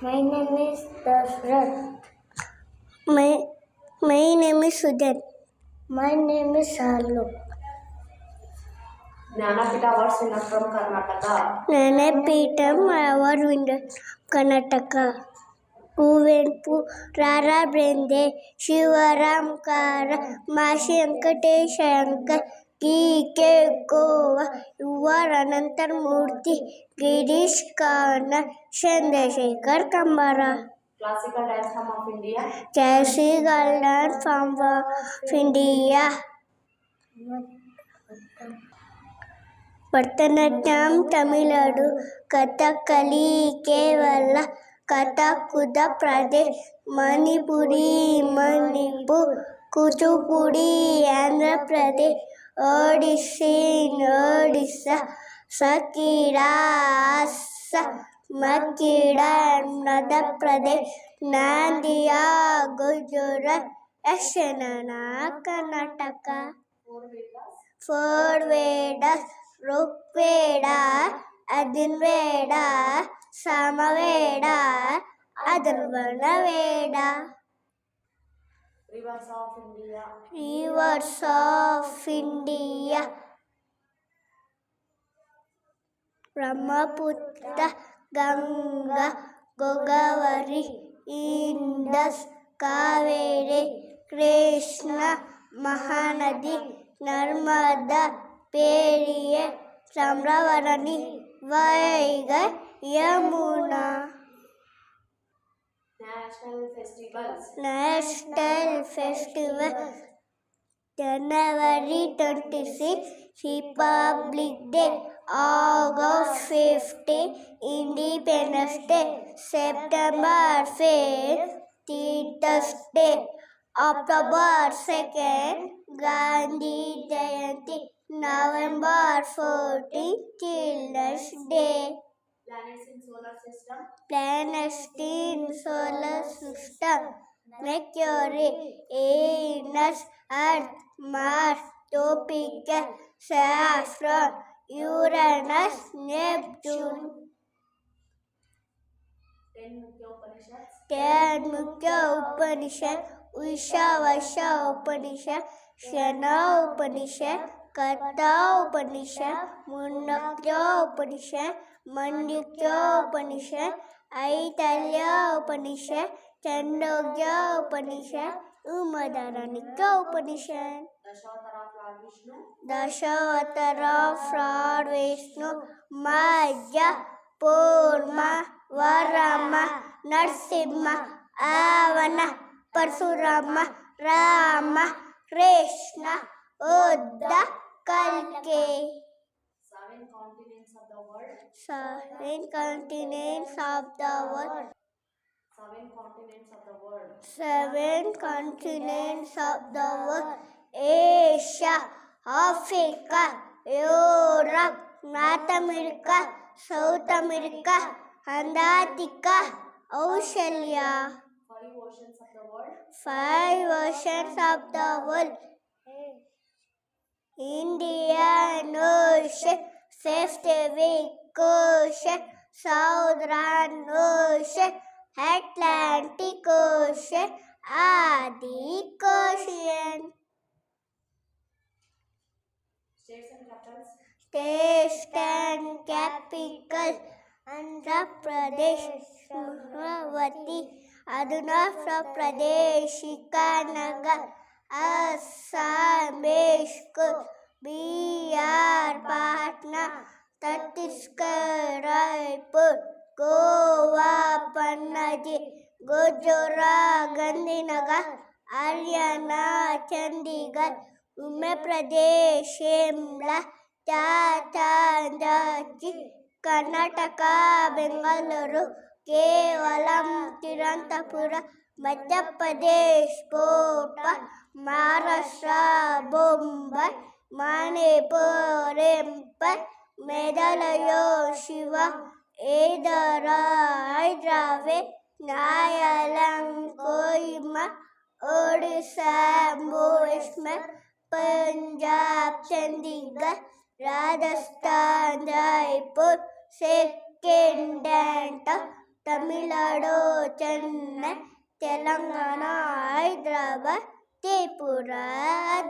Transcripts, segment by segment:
My name is Dashrath. My name is Sujan. My name is Alok. Jnanapita Awards winner from Karnataka. Jnanapeetham Award winner Karnataka. Kuvenpu, Rara Brende, Shivaram Kara, Mashi Venkatesh Shankar, K. Goa, Yuvar Anantar Murthy, Girish Karna, Chandrasekhar Kambara. Classical dance form of India. Classical dance form of India. Bharatanatyam Tamil Nadu, Kathakali Kerala, ಕಥಕುದ ಪ್ರದೇಶ್, ಮಣಿಪುರಿ ಮಣಿಪುರ್, ಕೂಚಿಪುಡಿ ಆಂಧ್ರ ಪ್ರದೇಶ್, ಒಡಿಸ್ಸಿ ಒಡಿಸ್ಸಾ, ಸಕೀಡಾ ಅಸ್ಸಾಂ, ಮಕೀಡಾ ಮಧ್ಯಪ್ರದೇಶ್, ನಾಂದಿಯಾ Gujarat, Yakshagana Karnataka. Four Vedas, Rigveda, Yajurveda, Samaveda, Atharvana Veda. Rivers of India. Rivers of India. Brahmaputra, Ganga, Godavari, Indus, Kaveri, Krishna, Mahanadi, Narmada, Periye, Tambravarani, Vaigai, Yamuna. National festivals. National Festival, January 26, Republic Day, August 15, Independence Day, September 5th, Teachers Day, October 2nd, Gandhi Jayanti, November 14th, Children's Day. Planets in solar system. Planets in solar system: Mercury, Venus, Earth, Mars, Jupiter, Saturn, Uranus, Neptune. 10 Mukya Upanishads. 10 Mukya Upanishads: Ishavasya Upanishad, Shana Upanishad, Katha Upanishad, Mundakya Upanishad, Mandukya Upanishad, Aitalya Upanishad, Chandogya Upanishad, Umadaranika Upanishad. Dashavatara of Lord Vishnu. Dashavatara of Lord Vishnu: Madhya, Purma, Varama, Narsimha, Avana, Parsurama, Rama, Krishna, Buddha, Kalki. 7 continents of the world. 7 continents of the world. 7 continents of the world. 7 continents of the world: Asia, Africa, Europe, North America, South America, Antarctica, Australia. 5 oceans of the world. 5 oceans of the world: Indian Ocean, Pacific Ocean, Southern Ocean, Atlantic Ocean, Arctic Ocean. States and capitals. States and capitals: Andhra Pradesh, Amaravati, Arunachal Pradesh, Itanagar, Assam, Bishkek, Bihar, Patna, Chhattisgarh, Raipur, Goa, Panaji, Gujarat, Gandhinagar, Haryana, Chandigarh, Uttar Pradesh, Shimla, Changi, Karnataka, Bengaluru, Kevalam, Tirunelveli, Madhya Pradesh, Bhopal, Maharashtra, Bombay, Manipur, Impal, Meghalaya, Shiva, Hyderabad, Nagaland, Kohima, Odisha, Bhubaneswar, Punjab, Chandigarh, Rajasthan, Jaipur, second and Tamil Nadu, Chennai, Telangana, Hyderabad, Tripura,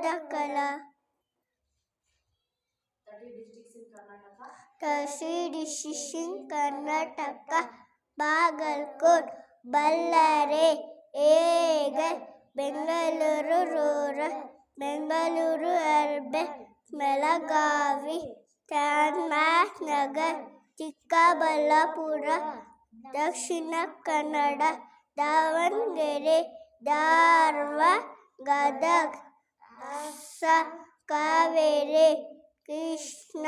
ದಕ್ಕಲ. 30 districts in Karnataka. ಕೃಷಿ decision Karnataka, Bagalkot, Ballari, ಏಗಲ್, Bengaluru rural, Bengaluru urban, Belagavi, Chamarajanagar, Chikkaballapur, Dakshina Kannada, Davanagere, Dharwad, Gadag, Hassan, Kaveri, Krishna,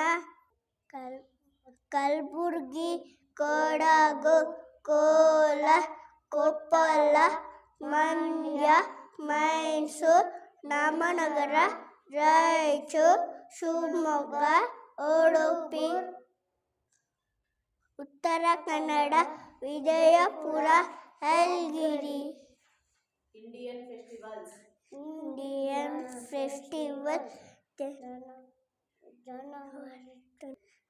Kalaburagi, Kodagu, Kolar, Koppal, Mandya, Mysuru, Ramanagara, Raichur, Shivamogga, Udupi, Uttara Kannada, Vijayapura, Yelagiri. Indian festivals. Indian festival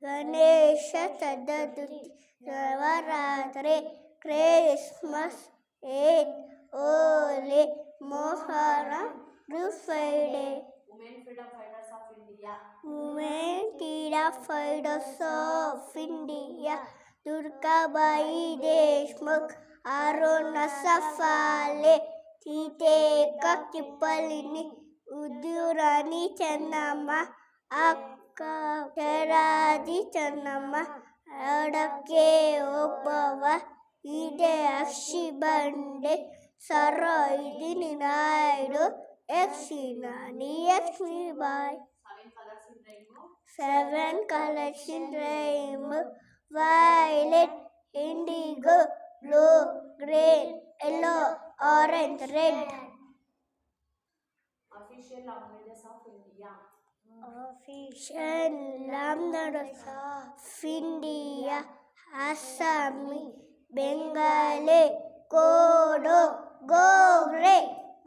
Ganesha Chaturthi, Navaratri, Christmas, Eid, Holi, Muharram, good Friday. Women freedom fighters of India. Women freedom fighters of India, Durgabai Deshmukh, Aruna ಸಫಾಲೆ, ಸೀತೆಕ ಕಿಪ್ಪಲಿನಿ, ಉದ್ಯುರಾಣಿ ಚೆನ್ನಮ್ಮ, ಅಕ್ಕ ಶರಾದಿ ಚೆನ್ನಮ್ಮ, ಅಡಕ್ಕೆ ಒಬ್ಬವ, ಇದೆ ಅಕ್ಷಿ ಬಂಡೆ, Sarojini Naidu, ಯಕ್ಷಿನಾನಿ Lakshmibai. 7 colors in Seven colors in rainbow. rainbow, violet, indigo, blue, green, yellow, orange, red. Official languages of India. Official languages of India, Assami, Bengali, Kodo, Gogre,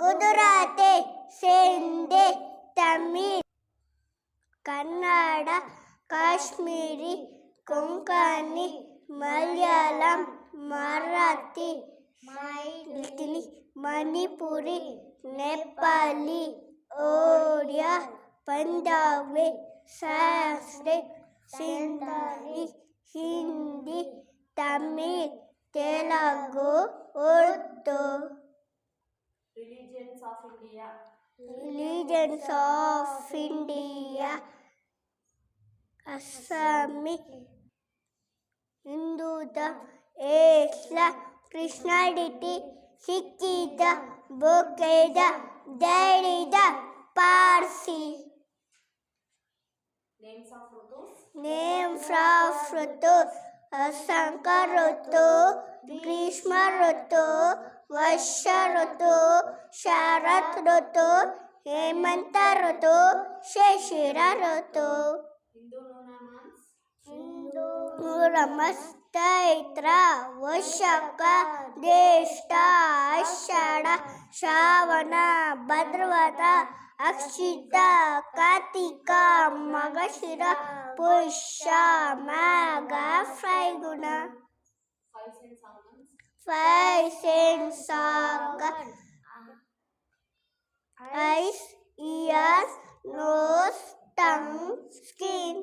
Gujarati, Sindhi, Tamil, Kannada, Kashmiri, Konkani, Malayalam, Marathi, Manipuri, Nepali, Odia, Punjabi, Sanskrit, Sindhi, Hindi, Tamil, Telugu, Urdu. Religions of India. Religions of India, Assami, Hinduism, Islam, Christianity, Sikhism, Buddhism, Jainism, Parsi. Names of Rutus. Names of Rutus: Vasanta Rutu, Grishma Rutu, Varsha Rutu, Sharat Rutu, Hemanta Rutu, Shishira Rutu. Hindu lunar months. Ramas, Chaitra, Vashaka, Jyeshta, Ashada, Shravana, Bhadravata, Akshita, Kartika, Magashira, Pusha, Magha, Phalguna. 5 cent songs. 5 cents song. Eyes, ears, nose, tongue, skin.